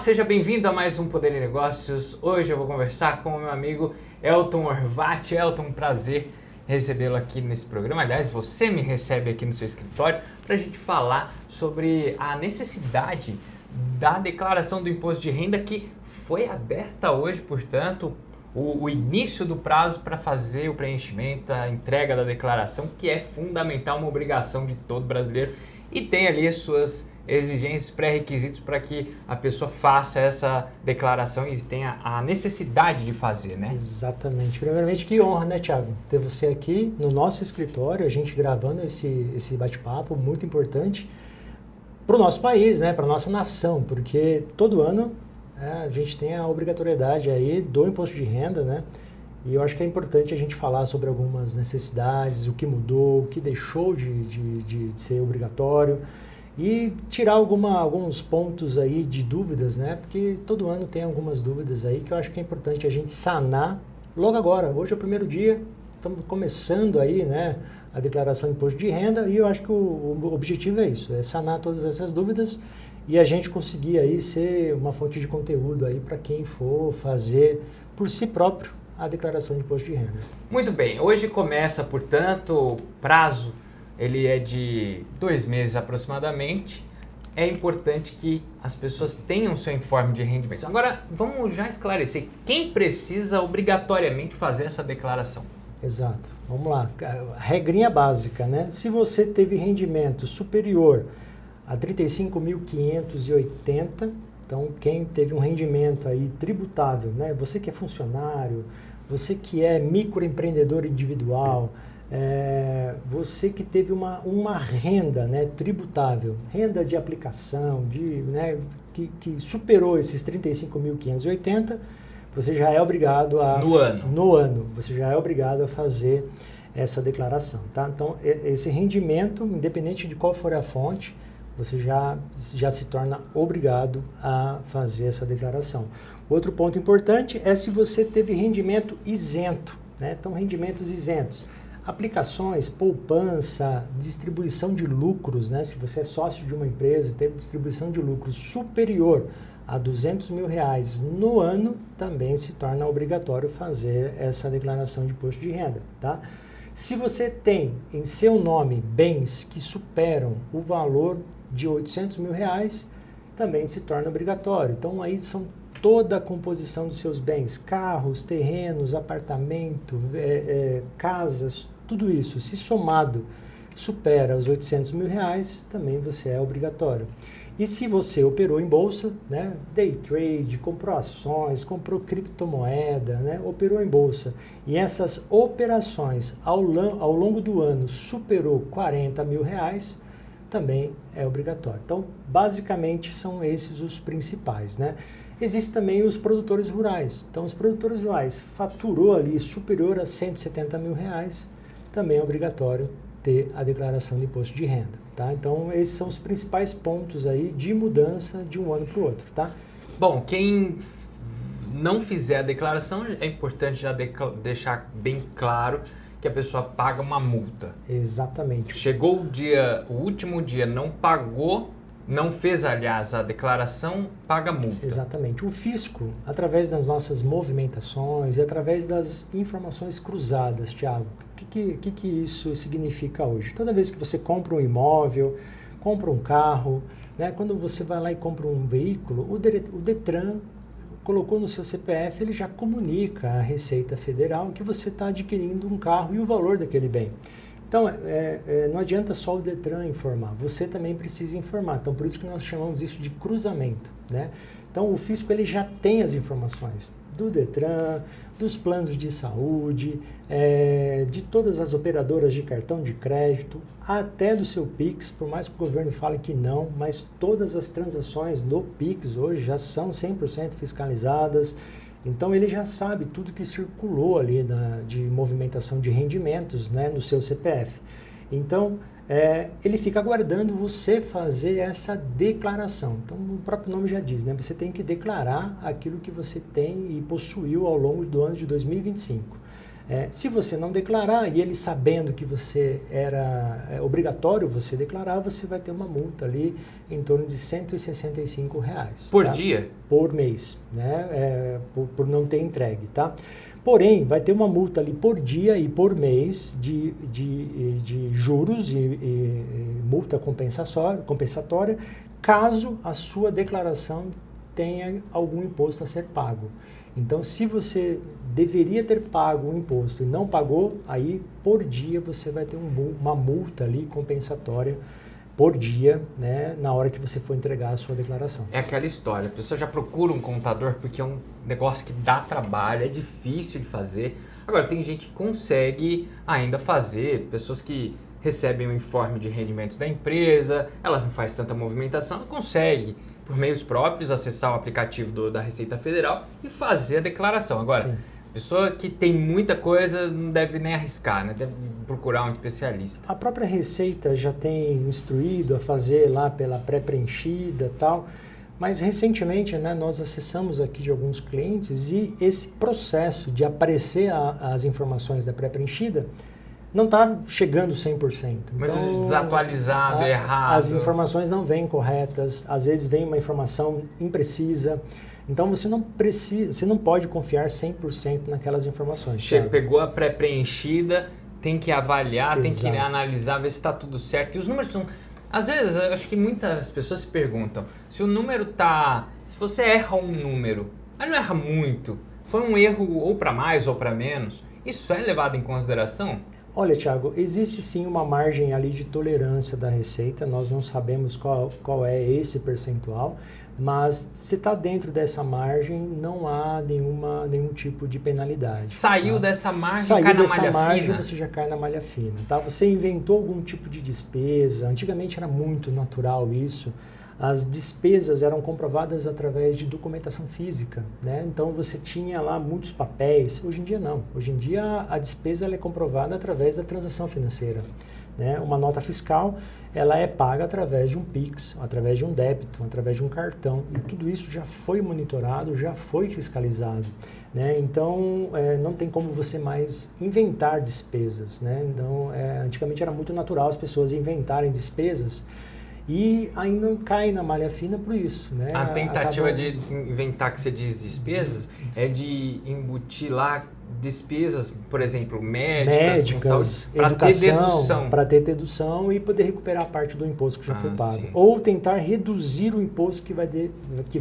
seja bem-vindo a mais um Poder em Negócios. Hoje eu vou conversar com o meu amigo Elton Horvat. Elton, um prazer recebê-lo aqui nesse programa. Aliás, você me recebe aqui no seu escritório para a gente falar sobre a necessidade da declaração do imposto de renda que foi aberta hoje, portanto, o início do prazo para fazer o preenchimento, a entrega da declaração, que é fundamental, uma obrigação de todo brasileiro e tem ali suas exigências, pré-requisitos para que a pessoa faça essa declaração e tenha a necessidade de fazer, né? Exatamente. Primeiramente, que honra, né, Thiago? Ter você aqui no nosso escritório, a gente gravando esse bate-papo muito importante para o nosso país, né, para a nossa nação, porque todo ano a gente tem a obrigatoriedade aí do imposto de renda, né? E eu acho que é importante a gente falar sobre algumas necessidades, o que mudou, o que deixou de ser obrigatório e tirar alguns pontos aí de dúvidas, né? Porque todo ano tem algumas dúvidas aí que eu acho que é importante a gente sanar logo agora. Hoje é o primeiro dia, estamos começando aí, né, a declaração de imposto de renda e eu acho que o objetivo é isso, é sanar todas essas dúvidas e a gente conseguir aí ser uma fonte de conteúdo aí para quem for fazer por si próprio a declaração de imposto de renda. Muito bem, hoje começa, portanto, o prazo, ele é de 2 meses aproximadamente. É importante que as pessoas tenham seu informe de rendimentos. Agora, vamos já esclarecer, quem precisa obrigatoriamente fazer essa declaração? Exato, vamos lá, regrinha básica, né? Se você teve rendimento superior a 35.580, então quem teve um rendimento aí tributável, né? Você que é funcionário, você que é microempreendedor individual, você que teve uma renda, né, tributável, renda de aplicação, né, que superou esses 35.580, você já é obrigado a... No ano, você já é obrigado a fazer essa declaração, tá? Então, esse rendimento, independente de qual for a fonte, você já se torna obrigado a fazer essa declaração. Outro ponto importante é se você teve rendimento isento, né? Então, rendimentos isentos. Aplicações, poupança, distribuição de lucros, né? Se você é sócio de uma empresa, teve distribuição de lucros superior a R$200 mil no ano, também se torna obrigatório fazer essa declaração de imposto de renda, tá? Se você tem em seu nome bens que superam o valor de R$800 mil, também se torna obrigatório. Então, aí são toda a composição dos seus bens, carros, terrenos, apartamento, casas, tudo isso, se somado, supera os R$800 mil, também você é obrigatório. E se você operou em bolsa, né, day trade, comprou ações, comprou criptomoeda, né, operou em bolsa, e essas operações ao longo do ano superou R$40 mil, também é obrigatório. Então, basicamente, são esses os principais, né? Existem também os produtores rurais. Então, os produtores rurais faturou ali superior a R$170 mil, também é obrigatório ter a declaração de imposto de renda, tá? Então, esses são os principais pontos aí de mudança de um ano para o outro, tá? Bom, quem não fizer a declaração, é importante já deixar bem claro que a pessoa paga uma multa. Exatamente. Chegou o último dia, não pagou, não fez, aliás, a declaração, paga multa. Exatamente. O fisco, através das nossas movimentações e através das informações cruzadas, Thiago, o que isso significa hoje? Toda vez que você compra um imóvel, compra um carro, né, quando você vai lá e compra um veículo, o Detran colocou no seu CPF, ele já comunica à Receita Federal que você está adquirindo um carro e o valor daquele bem. Então, não adianta só o Detran informar, você também precisa informar. Então, por isso que nós chamamos isso de cruzamento, né? Então, o fisco ele já tem as informações do Detran, dos planos de saúde, de todas as operadoras de cartão de crédito, até do seu Pix, por mais que o governo fale que não, mas todas as transações no Pix hoje já são 100% fiscalizadas. Então, ele já sabe tudo que circulou ali de movimentação de rendimentos, né, no seu CPF. Então, ele fica aguardando você fazer essa declaração. Então, o próprio nome já diz, né? Você tem que declarar aquilo que você tem e possuiu ao longo do ano de 2025. Se você não declarar, e ele sabendo que você era obrigatório você declarar, você vai ter uma multa ali em torno de R$165. Por tá? dia? Por mês, né? Por não ter entregue, tá? Porém, vai ter uma multa ali por dia e por mês de juros e multa compensatória, caso a sua declaração tenha algum imposto a ser pago. Então, se você deveria ter pago o imposto e não pagou, aí por dia você vai ter uma multa ali compensatória por dia, né, na hora que você for entregar a sua declaração. É aquela história, a pessoa já procura um contador porque é um negócio que dá trabalho, é difícil de fazer. Agora, tem gente que consegue ainda fazer, pessoas que recebem o informe de rendimentos da empresa, ela não faz tanta movimentação, ela consegue, por meios próprios, acessar o aplicativo da Receita Federal e fazer a declaração. Agora, Sim. pessoa que tem muita coisa não deve nem arriscar, né? Deve procurar um especialista. A própria Receita já tem instruído a fazer lá pela pré-preenchida e tal, mas recentemente, né, nós acessamos aqui de alguns clientes e esse processo de aparecer as informações da pré-preenchida não está chegando 100%. Mas então, desatualizado, errado. As informações não vêm corretas, às vezes vem uma informação imprecisa. Então você não precisa, você não pode confiar 100% naquelas informações. Pegou a pré-preenchida, tem que avaliar, Exato. tem que analisar, ver se está tudo certo. E os números são... Às vezes, eu acho que muitas pessoas se perguntam, se o número tá... Se você erra um número, mas não erra muito, foi um erro ou para mais ou para menos, isso é levado em consideração? Olha, Thiago, existe sim uma margem ali de tolerância da Receita, nós não sabemos qual é esse percentual, mas se está dentro dessa margem, não há nenhum tipo de penalidade. Saiu tá? dessa margem, Saiu cai na dessa malha margem, fina? você já cai na malha fina. Tá? Você inventou algum tipo de despesa, antigamente era muito natural isso, as despesas eram comprovadas através de documentação física, né? Então você tinha lá muitos papéis, hoje em dia não. Hoje em dia a despesa ela é comprovada através da transação financeira, né? Uma nota fiscal ela é paga através de um Pix, através de um débito, através de um cartão, e tudo isso já foi monitorado, já foi fiscalizado, né? Então não tem como você mais inventar despesas, né? Então antigamente era muito natural as pessoas inventarem despesas e ainda cai na malha fina por isso, né? A tentativa de inventar que você diz despesas é de embutir lá despesas, por exemplo, médicas, para ter dedução. Para ter dedução e poder recuperar a parte do imposto que já foi pago. Sim. Ou tentar reduzir o imposto que vai ter que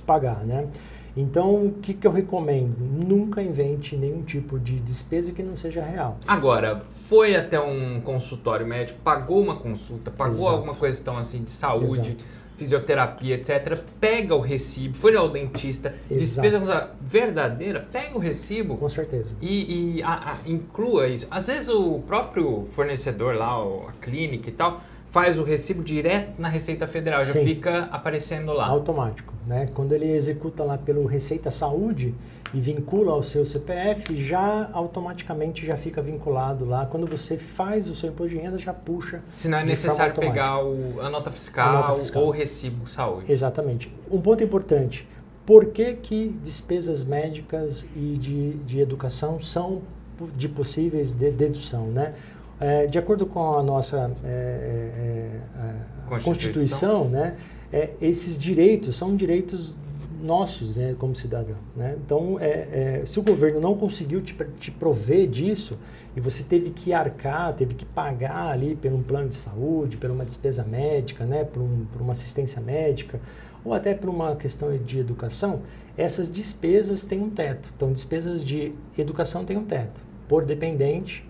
pagar, né? Então, o que eu recomendo? Nunca invente nenhum tipo de despesa que não seja real. Agora, foi até um consultório médico, pagou uma consulta, pagou Exato. alguma questão assim de saúde, Exato. fisioterapia, etc. Pega o recibo, foi ao dentista, despesa verdadeira, pega o recibo. Com certeza. E inclua isso. Às vezes o próprio fornecedor lá, a clínica e tal, faz o recibo direto na Receita Federal, já fica aparecendo lá. Automático, né? Quando ele executa lá pelo Receita Saúde e vincula ao seu CPF, já automaticamente já fica vinculado lá. Quando você faz o seu imposto de renda, já puxa. Se não é necessário pegar a nota fiscal ou o recibo saúde. Exatamente. Um ponto importante, por que despesas médicas e de educação são de possíveis de dedução, né? De acordo com a nossa Constituição, né, esses direitos são direitos nossos, né, como cidadão, né? Então, se o governo não conseguiu te prover disso e você teve que arcar, teve que pagar ali por um plano de saúde, por uma despesa médica, né, por uma assistência médica, ou até por uma questão de educação, essas despesas têm um teto. Então, despesas de educação têm um teto. Por dependente,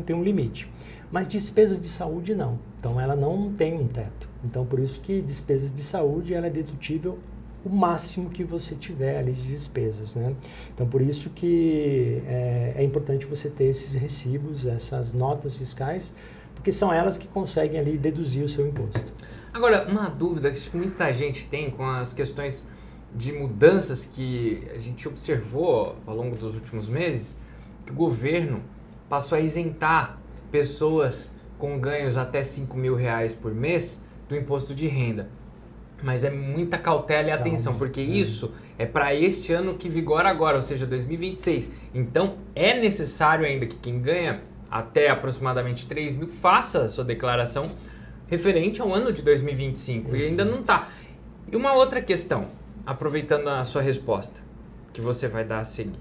tem um limite. Mas despesas de saúde não. Então ela não tem um teto. Então por isso que despesas de saúde ela é dedutível o máximo que você tiver ali de despesas, né? Então por isso que é importante você ter esses recibos, essas notas fiscais, porque são elas que conseguem ali deduzir o seu imposto. Agora, uma dúvida que muita gente tem com as questões de mudanças que a gente observou ao longo dos últimos meses, que o governo passou a isentar pessoas com ganhos até R$5.000 por mês do imposto de renda. Mas é muita cautela e atenção, porque isso é para este ano que vigora agora, ou seja, 2026. Então, é necessário ainda que quem ganha até aproximadamente 3 mil faça a sua declaração referente ao ano de 2025. Exato. E ainda não está. E uma outra questão, aproveitando a sua resposta, que você vai dar a seguir.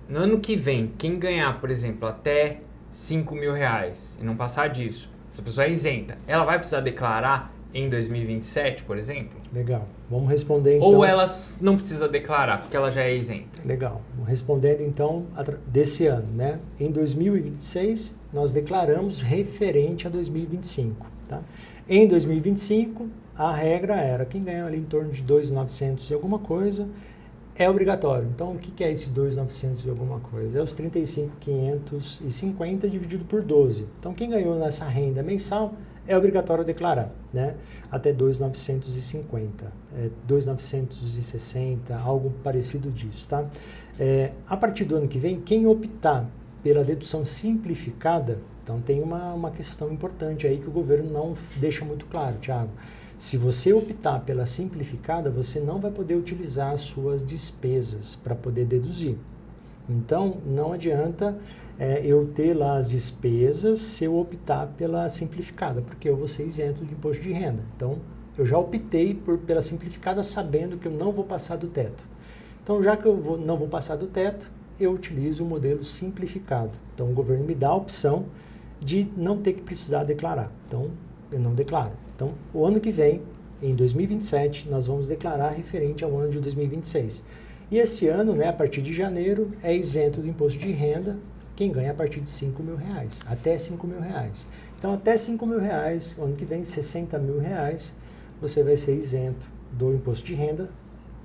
No ano que vem, quem ganhar, por exemplo, até 5 mil reais e não passar disso, essa pessoa é isenta, ela vai precisar declarar em 2027, por exemplo? Legal. Vamos responder então. Ou ela não precisa declarar, porque ela já é isenta? Legal. Respondendo então desse ano, né? Em 2026, nós declaramos referente a 2025, tá? Em 2025, a regra era quem ganha ali em torno de 2.900 e alguma coisa é obrigatório. Então, o que é esse 2.900 e alguma coisa? É os 35.550 dividido por 12. Então, quem ganhou nessa renda mensal é obrigatório declarar, né? Até 2.950, 2.960, algo parecido disso, tá? A partir do ano que vem, quem optar pela dedução simplificada, então tem uma questão importante aí que o governo não deixa muito claro, Thiago. Se você optar pela simplificada, você não vai poder utilizar as suas despesas para poder deduzir. Então, não adianta eu ter lá as despesas se eu optar pela simplificada, porque eu vou ser isento de imposto de renda. Então, eu já optei pela simplificada sabendo que eu não vou passar do teto. Então, já que eu não vou passar do teto, eu utilizo o modelo simplificado. Então, o governo me dá a opção de não ter que precisar declarar. Então, eu não declaro. Então, o ano que vem, em 2027, nós vamos declarar referente ao ano de 2026. E esse ano, né, a partir de janeiro, é isento do imposto de renda quem ganha a partir de 5 mil reais, até 5 mil reais. Então, até 5 mil reais, ano que vem, 60 mil reais, você vai ser isento do imposto de renda,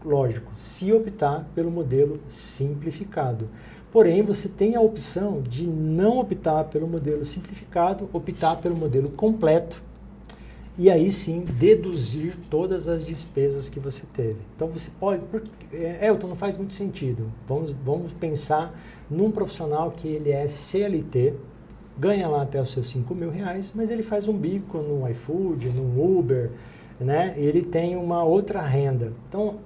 lógico, se optar pelo modelo simplificado. Porém, você tem a opção de não optar pelo modelo simplificado, optar pelo modelo completo, e aí sim deduzir todas as despesas que você teve. Então você pode... Elton, não faz muito sentido. Vamos pensar num profissional que ele é CLT, ganha lá até os seus 5 mil reais, mas ele faz um bico no iFood, no Uber, né? Ele tem uma outra renda. Então,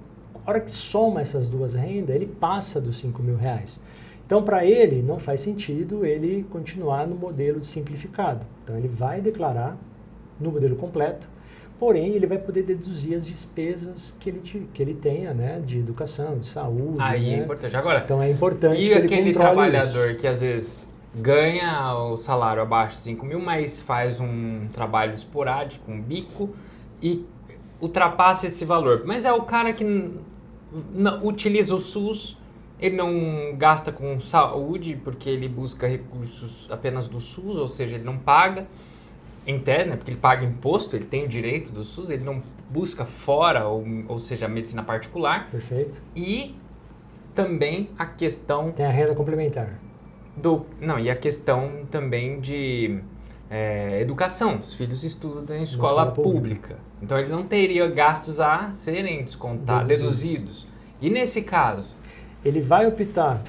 a hora que soma essas duas rendas, ele passa dos 5 mil reais. Então, para ele, não faz sentido ele continuar no modelo simplificado. Então, ele vai declarar no modelo completo, porém ele vai poder deduzir as despesas que ele tenha, né, de educação, de saúde. Aí né? é importante. Agora, então é importante que ele aquele trabalhador que às vezes ganha o salário abaixo de 5 mil, mas faz um trabalho esporádico, um bico, e ultrapassa esse valor. Mas é o cara que utiliza o SUS, ele não gasta com saúde porque ele busca recursos apenas do SUS, ou seja, ele não paga. Em tese, né, porque ele paga imposto, ele tem o direito do SUS, ele não busca fora, ou seja, a medicina particular. Perfeito. E também a questão... Tem a renda complementar. E a questão também de educação. Os filhos estudam em escola pública. Então, ele não teria gastos a serem deduzidos. E nesse caso? Ele vai optar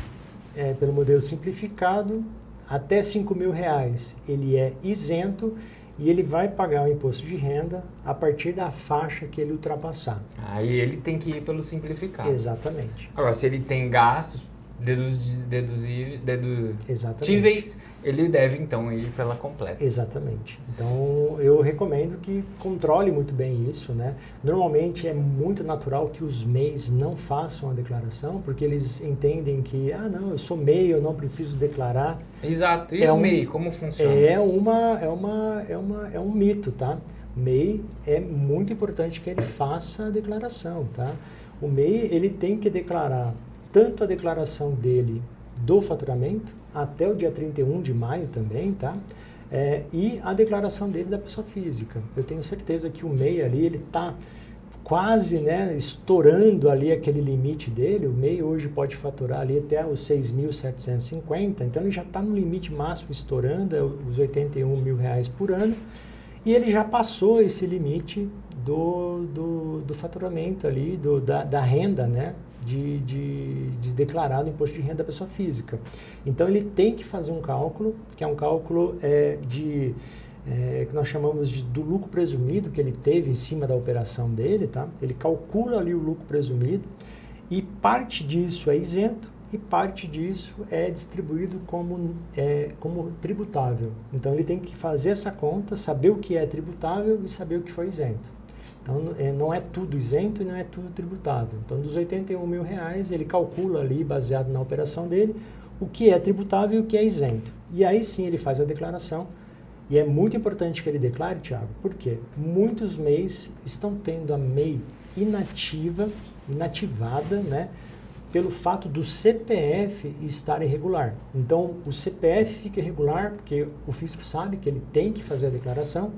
pelo modelo simplificado, até 5 mil reais ele é isento, e ele vai pagar o imposto de renda a partir da faixa que ele ultrapassar. Aí ele tem que ir pelo simplificado. Exatamente. Agora, se ele tem gastos dedutíveis, ele deve então ir pela completa. Exatamente. Então, eu recomendo que controle muito bem isso, né? Normalmente é muito natural que os MEIs não façam a declaração, porque eles entendem que, não, eu sou MEI, eu não preciso declarar. Exato. E o MEI, como funciona? É um mito, tá? MEI é muito importante que ele faça a declaração, tá? O MEI, ele tem que declarar tanto a declaração dele do faturamento, até o dia 31 de maio também, tá? E a declaração dele da pessoa física. Eu tenho certeza que o MEI ali, ele está quase, né, estourando ali aquele limite dele. O MEI hoje pode faturar ali até os 6.750, então ele já está no limite máximo estourando, os 81 mil reais por ano, e ele já passou esse limite do faturamento ali, da renda, né? De declarar no imposto de renda da pessoa física. Então, ele tem que fazer um cálculo, que é um cálculo que nós chamamos do lucro presumido que ele teve em cima da operação dele, tá? Ele calcula ali o lucro presumido e parte disso é isento e parte disso é distribuído como tributável. Então ele tem que fazer essa conta, saber o que é tributável e saber o que foi isento. Então não é tudo isento e não é tudo tributável. Então dos R$81 mil ele calcula ali, baseado na operação dele, o que é tributável e o que é isento. E aí sim ele faz a declaração. E é muito importante que ele declare, Thiago, porque muitos MEIs estão tendo a MEI inativada, né, pelo fato do CPF estar irregular. Então, o CPF fica irregular porque o fisco sabe que ele tem que fazer a declaração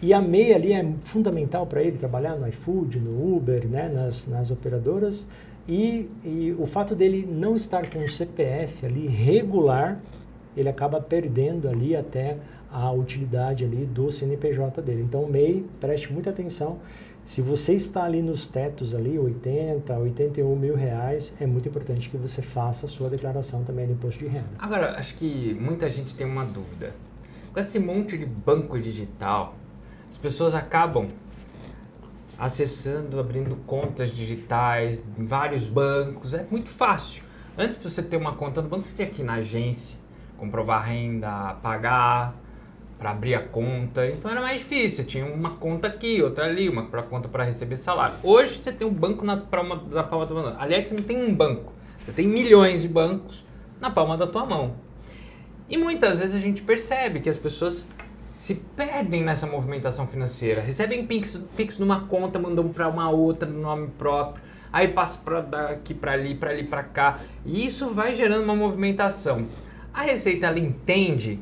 e a MEI ali é fundamental para ele trabalhar no iFood, no Uber, né, nas operadoras e o fato dele não estar com o CPF ali regular, ele acaba perdendo ali até a utilidade ali do CNPJ dele. Então, o MEI, preste muita atenção. Se você está ali nos tetos ali, 80, 81 mil reais, é muito importante que você faça a sua declaração também do imposto de renda. Agora, acho que muita gente tem uma dúvida. Com esse monte de banco digital, as pessoas acabam acessando, abrindo contas digitais em vários bancos. É muito fácil. Antes, para você ter uma conta no banco, você tinha que ir na agência, comprovar a renda, pagar para abrir a conta, então era mais difícil. Tinha uma conta aqui, outra ali, uma conta para receber salário. Hoje você tem um banco na palma da mão. Aliás, você não tem um banco, você tem milhões de bancos na palma da tua mão. E muitas vezes a gente percebe que as pessoas se perdem nessa movimentação financeira, recebem Pix numa conta, mandam para uma outra no nome próprio, aí passa para daqui para ali para cá, e isso vai gerando uma movimentação. A Receita, ela entende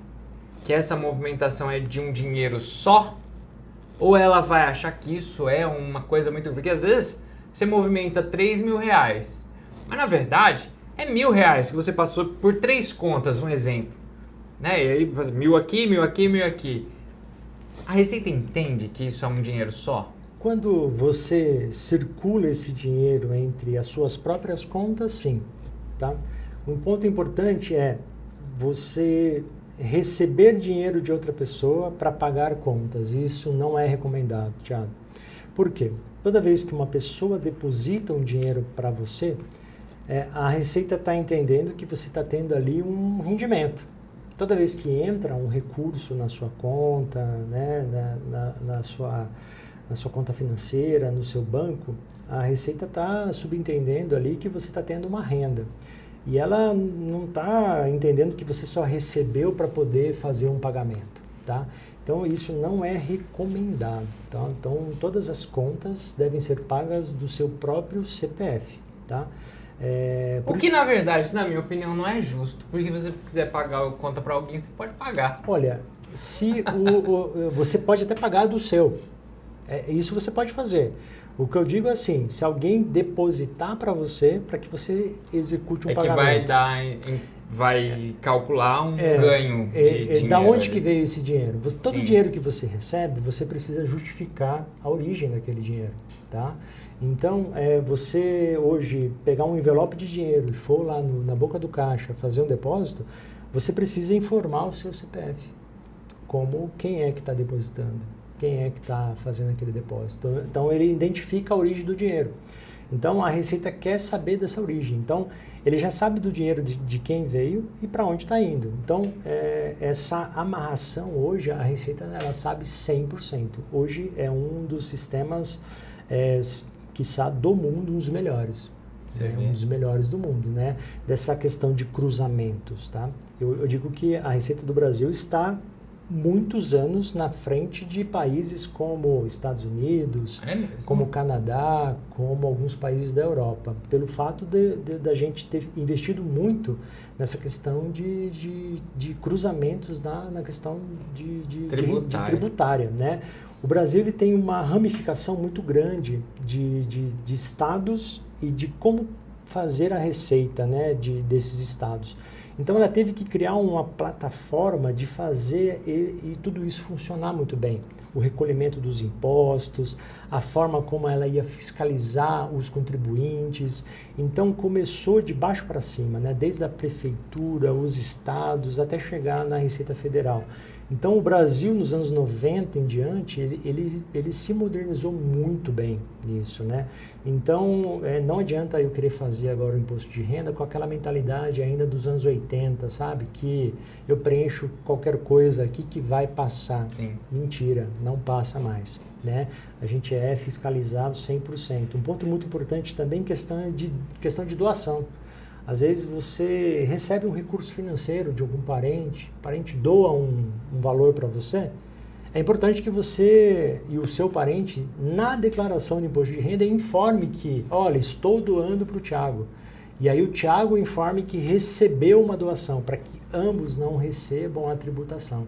que essa movimentação é de um dinheiro só? Ou ela vai achar que isso é uma coisa muito... Porque às vezes você movimenta 3 mil reais, mas na verdade é R$1.000 que você passou por 3 contas, um exemplo. Né? E aí faz 1.000 aqui, 1.000 aqui, 1.000 aqui. A Receita entende que isso é um dinheiro só? Quando você circula esse dinheiro entre as suas próprias contas, sim. Tá? Um ponto importante é você receber dinheiro de outra pessoa para pagar contas. Isso não é recomendado, Thiago. Por quê? Toda vez que uma pessoa deposita um dinheiro para você, a Receita está entendendo que você está tendo ali um rendimento. Toda vez que entra um recurso na sua conta, né, na sua conta financeira, no seu banco, a Receita está subentendendo ali que você está tendo uma renda. E ela não está entendendo que você só recebeu para poder fazer um pagamento, tá? Então, isso não é recomendado, tá? Então, todas as contas devem ser pagas do seu próprio CPF, tá? O que, na verdade, na minha opinião, não é justo. Porque se você quiser pagar a conta para alguém, você pode pagar. Olha, se você pode até pagar do seu. Isso você pode fazer. O que eu digo é assim, se alguém depositar para você, para que você execute um pagamento. Vai calcular um ganho de dinheiro. Da onde que veio esse dinheiro? Todo dinheiro que você recebe, você precisa justificar a origem daquele dinheiro, tá? Então, você hoje pegar um envelope de dinheiro e for lá na boca do caixa fazer um depósito, você precisa informar o seu CPF, como quem é que está depositando, quem é que está fazendo aquele depósito. Então, ele identifica a origem do dinheiro. Então, a Receita quer saber dessa origem. Então, ele já sabe do dinheiro de quem veio e para onde está indo. Então, essa amarração hoje, a Receita ela sabe 100%. Hoje é um dos sistemas, quiçá, do mundo, um dos melhores. Um dos melhores do mundo, né? Dessa questão de cruzamentos, tá? Eu digo que a Receita do Brasil está muitos anos na frente de países como Estados Unidos, como Canadá, como alguns países da Europa, pelo fato da gente ter investido muito nessa questão de cruzamentos na questão de tributária, né? O Brasil ele tem uma ramificação muito grande de estados e de como fazer a receita, né, desses estados. Então, ela teve que criar uma plataforma de fazer e tudo isso funcionar muito bem. O recolhimento dos impostos, a forma como ela ia fiscalizar os contribuintes. Então, começou de baixo para cima, né? Desde a prefeitura, os estados, até chegar na Receita Federal. Então, o Brasil, nos anos 90 em diante, ele se modernizou muito bem nisso, né? Então, não adianta eu querer fazer agora o imposto de renda com aquela mentalidade ainda dos anos 80, sabe? Que eu preencho qualquer coisa aqui que vai passar. Sim. Mentira, não passa mais, né? A gente é fiscalizado 100%. Um ponto muito importante também, questão de doação. Às vezes você recebe um recurso financeiro de algum parente, o parente doa um valor para você. É importante que você e o seu parente, na declaração de imposto de renda, informe que, olha, estou doando para o Thiago. E aí o Thiago informe que recebeu uma doação, para que ambos não recebam a tributação.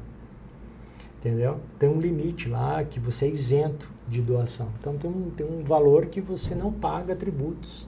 Entendeu? Tem um limite lá que você é isento de doação. Então tem um valor que você não paga tributos.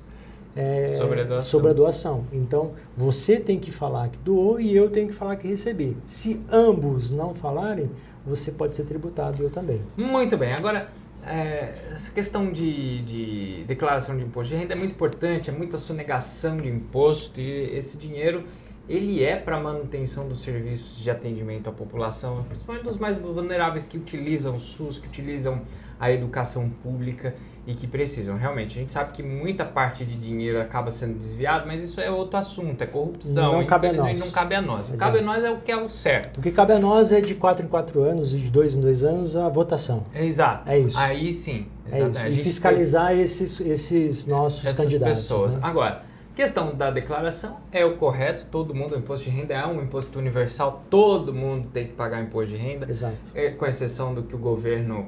Sobre a doação. Então, você tem que falar que doou e eu tenho que falar que recebi. Se ambos não falarem, você pode ser tributado e eu também. Muito bem. Agora, essa questão de declaração de imposto de renda é muito importante, é muita sonegação de imposto e esse dinheiro ele é para manutenção dos serviços de atendimento à população, principalmente dos mais vulneráveis que utilizam o SUS, que utilizam a educação pública e que precisam. Realmente, a gente sabe que muita parte de dinheiro acaba sendo desviado, mas isso é outro assunto, é corrupção. Não cabe a nós. Não cabe a nós. O que Exato. cabe a nós é o que é o certo. O que cabe a nós é de 4 em 4 anos e de 2 em 2 anos a votação. Exato. É isso. Aí sim. É isso. E fiscalizar esses nossos candidatos. Pessoas. Né? Agora, questão da declaração é o correto, todo mundo, o imposto de renda é um imposto universal, todo mundo tem que pagar imposto de renda. Exato. Com exceção do que o governo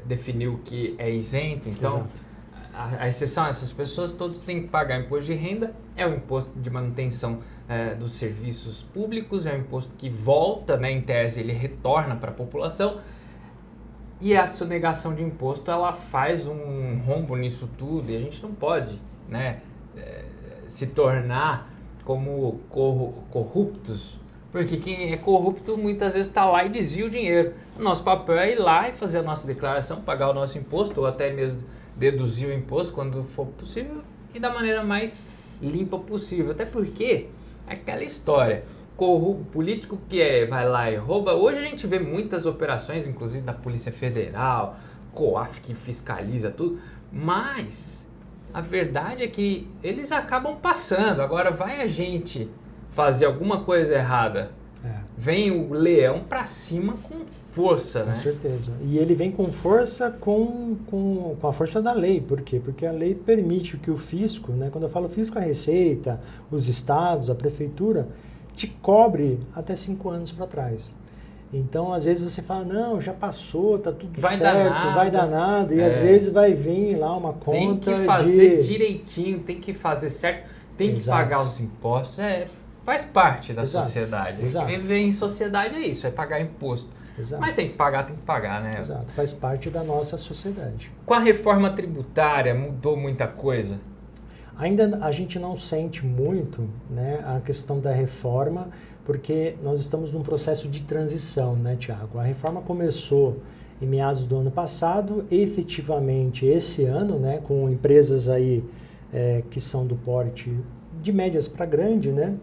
definiu que é isento, então a exceção a essas pessoas, todos têm que pagar imposto de renda, é o imposto de manutenção dos serviços públicos, é um imposto que volta, né, em tese ele retorna para a população. E a sonegação de imposto, ela faz um rombo nisso tudo e a gente não pode, né, se tornar como corruptos, porque quem é corrupto muitas vezes está lá e desvia o dinheiro. O nosso papel é ir lá e fazer a nossa declaração, pagar o nosso imposto ou até mesmo deduzir o imposto quando for possível e da maneira mais limpa possível. Até porque aquela história... político que vai lá e rouba. Hoje a gente vê muitas operações, inclusive da Polícia Federal, COAF que fiscaliza tudo, mas a verdade é que eles acabam passando. Agora vai a gente fazer alguma coisa errada, vem o leão pra cima com força, né? Com certeza. E ele vem com força com a força da lei. Por quê? Porque a lei permite que o fisco, né? Quando eu falo fisco, a Receita, os estados, a prefeitura, te cobre até 5 anos para trás. Então, às vezes você fala, não, já passou, tá tudo certo, vai dar nada. E às vezes vai vir lá uma conta tem que fazer direitinho, tem que fazer certo, tem que pagar os impostos. Faz parte da sociedade. Viver em sociedade é isso, é pagar imposto. Exato. Mas tem que pagar, né? Exato, faz parte da nossa sociedade. Com a reforma tributária, mudou muita coisa? Ainda a gente não sente muito, né, a questão da reforma, porque nós estamos num processo de transição, né, Thiago? A reforma começou em meados do ano passado, efetivamente esse ano, né, com empresas aí que são do porte de médias para grande, né,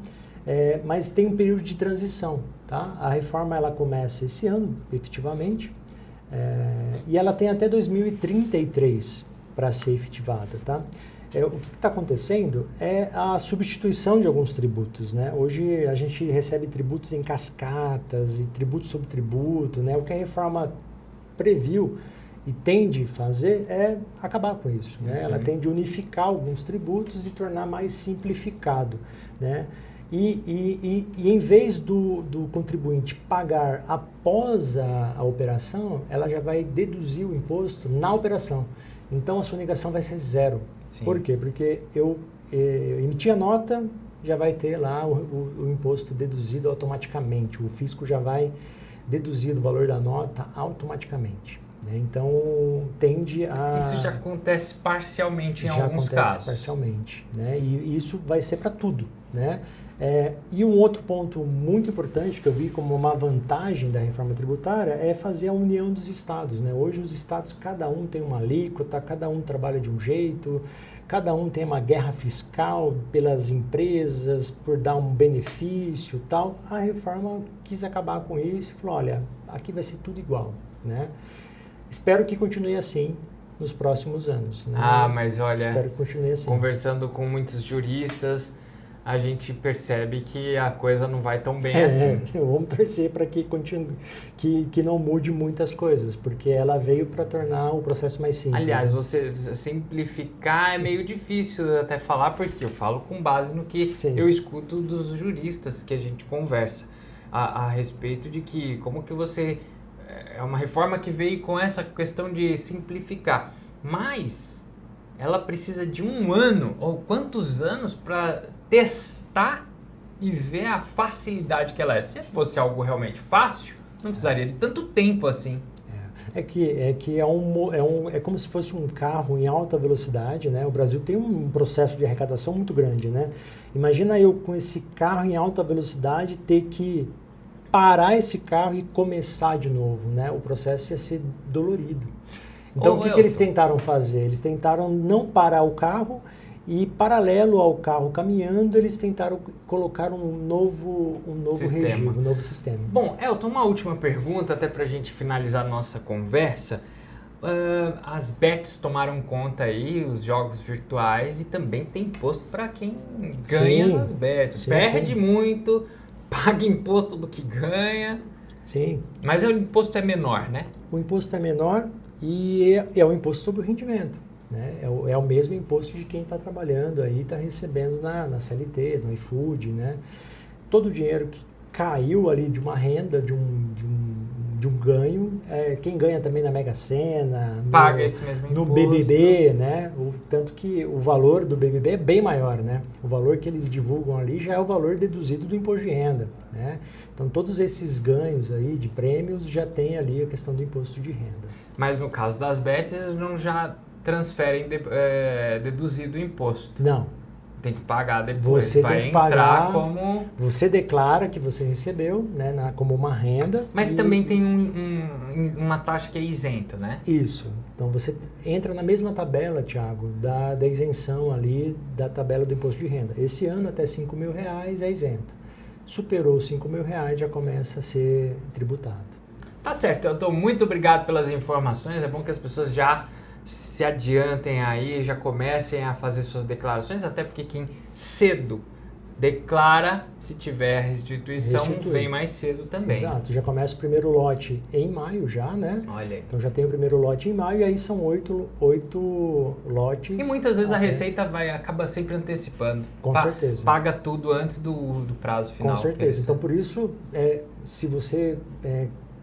mas tem um período de transição, tá? A reforma ela começa esse ano, efetivamente, e ela tem até 2033 para ser efetivada, tá? O que está acontecendo é a substituição de alguns tributos, né? Hoje a gente recebe tributos em cascatas e tributo sobre tributo, né? O que a reforma previu e tende a fazer é acabar com isso, né? Ela tende a unificar alguns tributos e tornar mais simplificado, né? E em vez do contribuinte pagar após a operação, ela já vai deduzir o imposto na operação. Então a sonegação vai ser zero. Sim. Por quê? Porque eu emiti a nota, já vai ter lá o imposto deduzido automaticamente. O fisco já vai deduzir o valor da nota automaticamente. Né? Então, tende a... Isso já acontece parcialmente em alguns casos. Já acontece parcialmente. Né? E isso vai ser para tudo. Né? E um outro ponto muito importante que eu vi como uma vantagem da reforma tributária é fazer a união dos estados. Né? Hoje os estados, cada um tem uma alíquota, cada um trabalha de um jeito, cada um tem uma guerra fiscal pelas empresas, por dar um benefício e tal. A reforma quis acabar com isso e falou, olha, aqui vai ser tudo igual, né? Espero que continue assim nos próximos anos, né? Mas olha, espero que continue assim. Conversando com muitos juristas, a gente percebe que a coisa não vai tão bem assim. Vamos torcer para que continue, que não mude muitas coisas, porque ela veio para tornar o processo mais simples. Aliás, você simplificar é meio difícil até falar, porque eu falo com base no que eu escuto dos juristas que a gente conversa a respeito de que como que você... É uma reforma que veio com essa questão de simplificar, mas ela precisa de 1 ano ou quantos anos para testar e ver a facilidade que ela é. Se fosse algo realmente fácil, não precisaria de tanto tempo assim. É como se fosse um carro em alta velocidade, né? O Brasil tem um processo de arrecadação muito grande, né? Imagina eu com esse carro em alta velocidade ter que parar esse carro e começar de novo, né? O processo ia ser dolorido. Então, o que eles tentaram fazer? Eles tentaram não parar o carro e, paralelo ao carro caminhando, eles tentaram colocar um novo regime, um novo sistema. Bom, Elton, uma última pergunta, até para a gente finalizar a nossa conversa. As bets tomaram conta aí, os jogos virtuais, e também tem imposto para quem ganha nas bets. Perde muito... Paga imposto do que ganha. Sim. Mas o imposto é menor, né? O imposto é menor e é o imposto sobre o rendimento. Né? É o mesmo imposto de quem está trabalhando aí, está recebendo na CLT, no iFood, né? Todo o dinheiro que caiu ali de uma renda, de um ganho, quem ganha também na Mega Sena, paga esse mesmo imposto. No BBB, né? Tanto que o valor do BBB é bem maior, né? O valor que eles divulgam ali já é o valor deduzido do imposto de renda, né? Então, todos esses ganhos aí de prêmios já tem ali a questão do imposto de renda. Mas no caso das bets, eles não já transferem deduzido o imposto. Não. Tem que pagar depois. Você vai tem que entrar pagar, como... Você declara que você recebeu, né, como uma renda. Mas também tem uma taxa que é isenta, né? Isso. Então você entra na mesma tabela, Thiago, da isenção ali da tabela do imposto de renda. Esse ano até R$5.000 é isento. Superou R$5.000 já começa a ser tributado. Tá certo, Elton. Muito obrigado pelas informações. É bom que as pessoas já se adiantem aí, já comecem a fazer suas declarações, até porque quem cedo declara, se tiver restituição, vem mais cedo também. Exato, já começa o primeiro lote em maio já, né? Olha aí. Então já tem o primeiro lote em maio e aí são 8 lotes. E muitas vezes a Receita acaba sempre antecipando. Com certeza. Paga tudo antes do prazo final. Com certeza. Então por isso, se você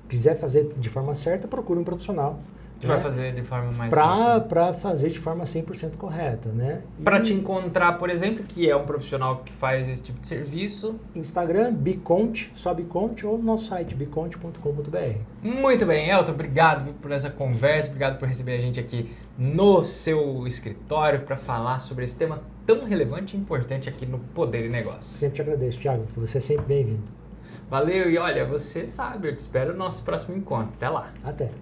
quiser fazer de forma certa, procure um profissional. Que vai fazer de forma mais para fazer de forma 100% correta, né? Para te encontrar, por exemplo, que é um profissional que faz esse tipo de serviço. Instagram, Biconte, só Biconte, ou no nosso site, biconte.com.br. Muito bem, Elton, obrigado por essa conversa, obrigado por receber a gente aqui no seu escritório para falar sobre esse tema tão relevante e importante aqui no Poder e Negócios. Sempre te agradeço, Thiago, você é sempre bem-vindo. Valeu, e olha, você sabe, eu te espero no nosso próximo encontro. Até lá. Até.